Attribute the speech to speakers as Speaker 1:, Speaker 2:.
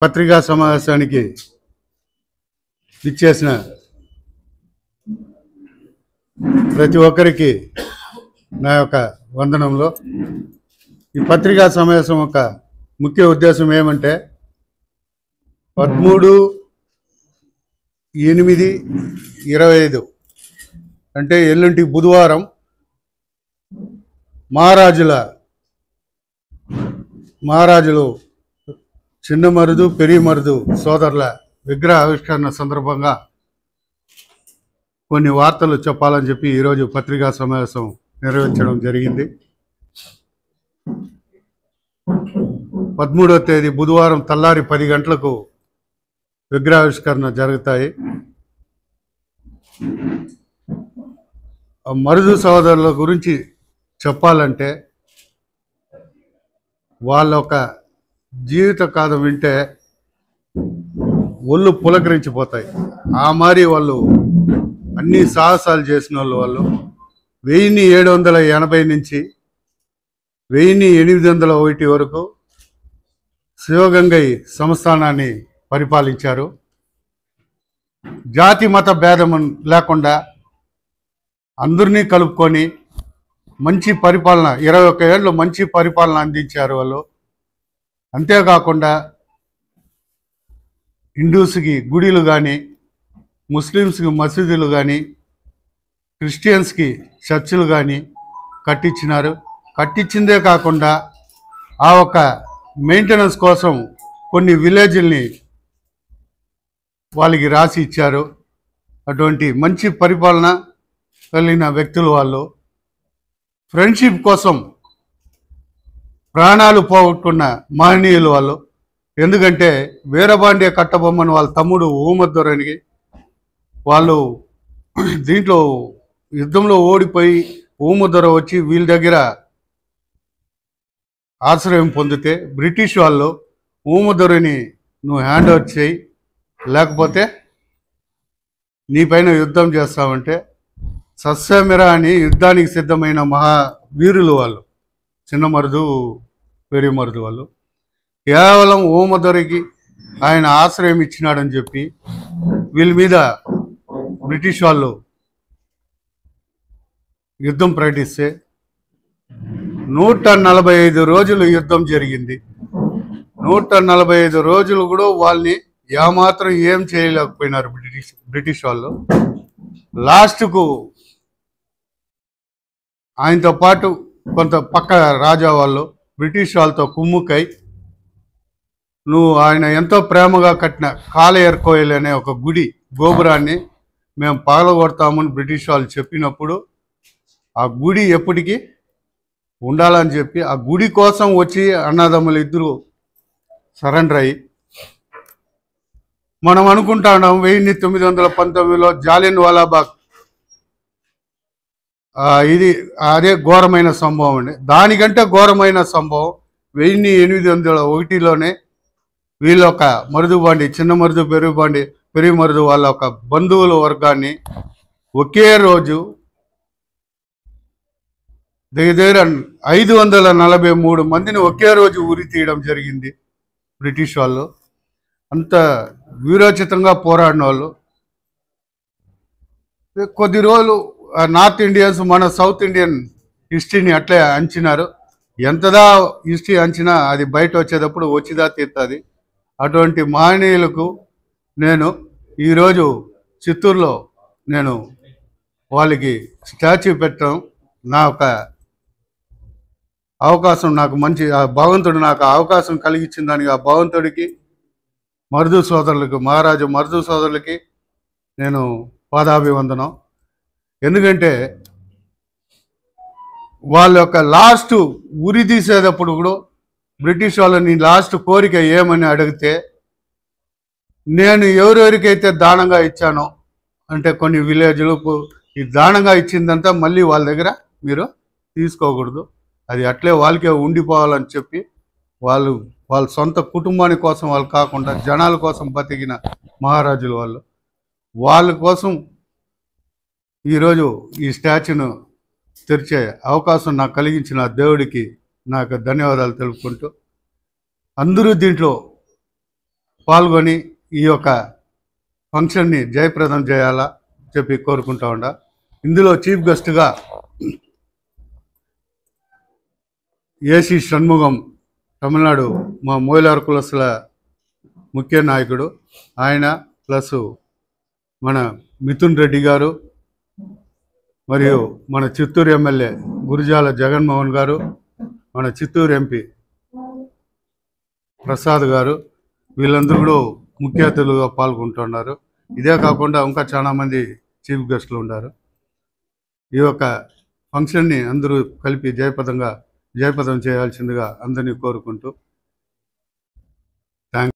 Speaker 1: పత్రికా సమావేశానికి ఇచ్చేసిన ప్రతి ఒక్కరికి నా యొక్క వందనంలో ఈ పత్రికా సమావేశం యొక్క ముఖ్య ఉద్దేశం ఏమంటే 13/8/25 అంటే ఎల్లుంటి బుధవారం మహారాజులు చిన్న మరుదు పెరియ మరుదు సోదరుల విగ్రహ ఆవిష్కరణ సందర్భంగా కొన్ని వార్తలు చెప్పాలని చెప్పి ఈరోజు పత్రికా సమావేశం నిర్వహించడం జరిగింది. 13వ తేదీ బుధవారం తెల్లారి 10 గంటలకు విగ్రహావిష్కరణ జరుగుతాయి. మరుదు సోదరుల గురించి చెప్పాలంటే వాళ్ళ ఒక జీవిత కథ వింటే ఒళ్ళు పులకరించిపోతాయి. ఆ మరి వాళ్ళు అన్ని సాహసాలు చేసిన వాళ్ళు 1780 నుంచి 1801 వరకు శివగంగై సంస్థానాన్ని పరిపాలించారు. జాతి మత భేదం లేకుండా అందరినీ కలుపుకొని మంచి పరిపాలన 21 ఏళ్ళు మంచి పరిపాలన అందించారు వాళ్ళు. అంతేకాకుండా హిందూస్కి గుడిలు కానీ, ముస్లిమ్స్కి మసీదులు కానీ, క్రిస్టియన్స్కి చర్చిలు కానీ కట్టించినారు. కట్టించిందే కాకుండా ఆ ఒక మెయింటెనెన్స్ కోసం కొన్ని విలేజ్ల్ని వాళ్ళకి రాసి ఇచ్చారు. అటువంటి మంచి పరిపాలన కలిగిన వ్యక్తులు వాళ్ళు. ఫ్రెండ్షిప్ కోసం ప్రాణాలు పోగొట్టుకున్న మహనీయులు వాళ్ళు. ఎందుకంటే వీరబాండ్య కట్టబొమ్మను వాళ్ళ తమ్ముడు ఊమద్దొరనికి వాళ్ళు దీంట్లో యుద్ధంలో ఓడిపోయి ఊమద్దొర వచ్చి వీళ్ళ దగ్గర ఆశ్రయం పొందితే బ్రిటిష్ వాళ్ళు ఊమద్దొరని నువ్వు హ్యాండ్ ఓవర్ చేయి, లేకపోతే నీపైన యుద్ధం చేస్తామంటే సస్యమిర అని యుద్ధానికి సిద్ధమైన మహావీరులు వాళ్ళు. చిన్న మరుదు పెరియ మరుదు వాళ్ళు. కేవలం ఊమద్దొరకి ఆయన ఆశ్రయం ఇచ్చినాడని చెప్పి వీళ్ళ మీద బ్రిటిష్ వాళ్ళు యుద్ధం ప్రకటిస్తే 145 రోజులు యుద్ధం జరిగింది. 145 రోజులు కూడా వాళ్ళని ఏమాత్రం ఏం చేయలేకపోయినారు బ్రిటిష్ వాళ్ళు. లాస్ట్కు ఆయనతో పాటు కొంత పక్క రాజా వాళ్ళు బ్రిటిష్ వాళ్ళతో కుమ్ముకై నువ్వు ఆయన ఎంతో ప్రేమగా కట్టిన కాలేయర్ కోయిల్ అనే ఒక గుడి గోపురాన్ని మేము పగలగొడతామని బ్రిటిష్ వాళ్ళు చెప్పినప్పుడు ఆ గుడి ఎప్పటికీ ఉండాలని చెప్పి ఆ గుడి కోసం వచ్చి అన్నదమ్ములు ఇద్దరు సరెండర్ అయ్యి మనం అనుకుంటా ఉన్నాం 1919లో జాలియన్ వాలాబాగ్ ఇది అదే ఘోరమైన సంభవం అండి. దానికంటే ఘోరమైన సంభవం 1801లోనే వీళ్ళ ఒక మరుదుబాండి చిన్న మరుదు పెరియ మరుదు వాళ్ళ ఒక బంధువుల వర్గాన్ని ఒకే రోజు దగ్గర 543 మందిని ఒకే రోజు ఉరి తీయడం జరిగింది బ్రిటిష్ వాళ్ళు. అంత వీరోచితంగా పోరాడిన వాళ్ళు. కొద్ది రోజులు నార్త్ ఇండియన్స్ మన సౌత్ ఇండియన్ హిస్టరీని అట్లే అంచినారు. ఎంతదా హిస్టరీ అంచినా అది బయట వచ్చేటప్పుడు వచ్చిదా తీరుతుంది. అటువంటి మహనీయులకు నేను ఈరోజు చిత్తూరులో నేను వాళ్ళకి స్టాచ్యూ పెట్టడం నా ఒక అవకాశం. నాకు మంచి భగవంతుడు నాకు అవకాశం కలిగించిన దానికి ఆ భగవంతుడికి మరుదు సోదరులకు మహారాజు మరుదు సోదరులకి నేను పాదాభివందనం. ఎందుకంటే వాళ్ళ యొక్క లాస్ట్ ఉరి తీసేటప్పుడు కూడా బ్రిటిష్ వాళ్ళని లాస్ట్ కోరిక ఏమని అడిగితే నేను ఎవరెవరికైతే దానంగా ఇచ్చానో అంటే కొన్ని విలేజ్లు ఈ దానంగా ఇచ్చిందంతా మళ్ళీ వాళ్ళ దగ్గర మీరు తీసుకోకూడదు, అది అట్లే వాళ్ళకే ఉండిపోవాలని చెప్పి వాళ్ళ సొంత కుటుంబాని కోసం వాళ్ళు కాకుండా జనాల కోసం బతికిన మహారాజులు వాళ్ళు. వాళ్ళ కోసం ఈరోజు ఈ స్టాచ్యూను తెరిచే అవకాశం నాకు కలిగించిన దేవుడికి నాకు ధన్యవాదాలు తెలుపుకుంటూ అందరూ దీంట్లో పాల్గొని ఈ యొక్క ఫంక్షన్ని జయప్రదం చేయాలా చెప్పి కోరుకుంటా ఉండ. ఇందులో చీఫ్ గెస్ట్గా ఏసీ షణ్ముగం, తమిళనాడు మా మోయిలార్ కులస్తుల ముఖ్య నాయకుడు ఆయన, ప్లస్ మన మిథున్ రెడ్డి గారు, మరియు మన చిత్తూరు ఎమ్మెల్యే గురుజాల జగన్మోహన్ గారు, మన చిత్తూరు ఎంపీ ప్రసాద్ గారు, వీళ్ళందరూ కూడా ముఖ్య అతిథులుగా పాల్గొంటున్నారు. ఇదే కాకుండా ఇంకా చాలామంది చీఫ్ గెస్టులు ఉన్నారు. ఈ యొక్క ఫంక్షన్ని అందరూ కలిపి జయప్రదం చేయాల్సిందిగా అందరినీ కోరుకుంటూ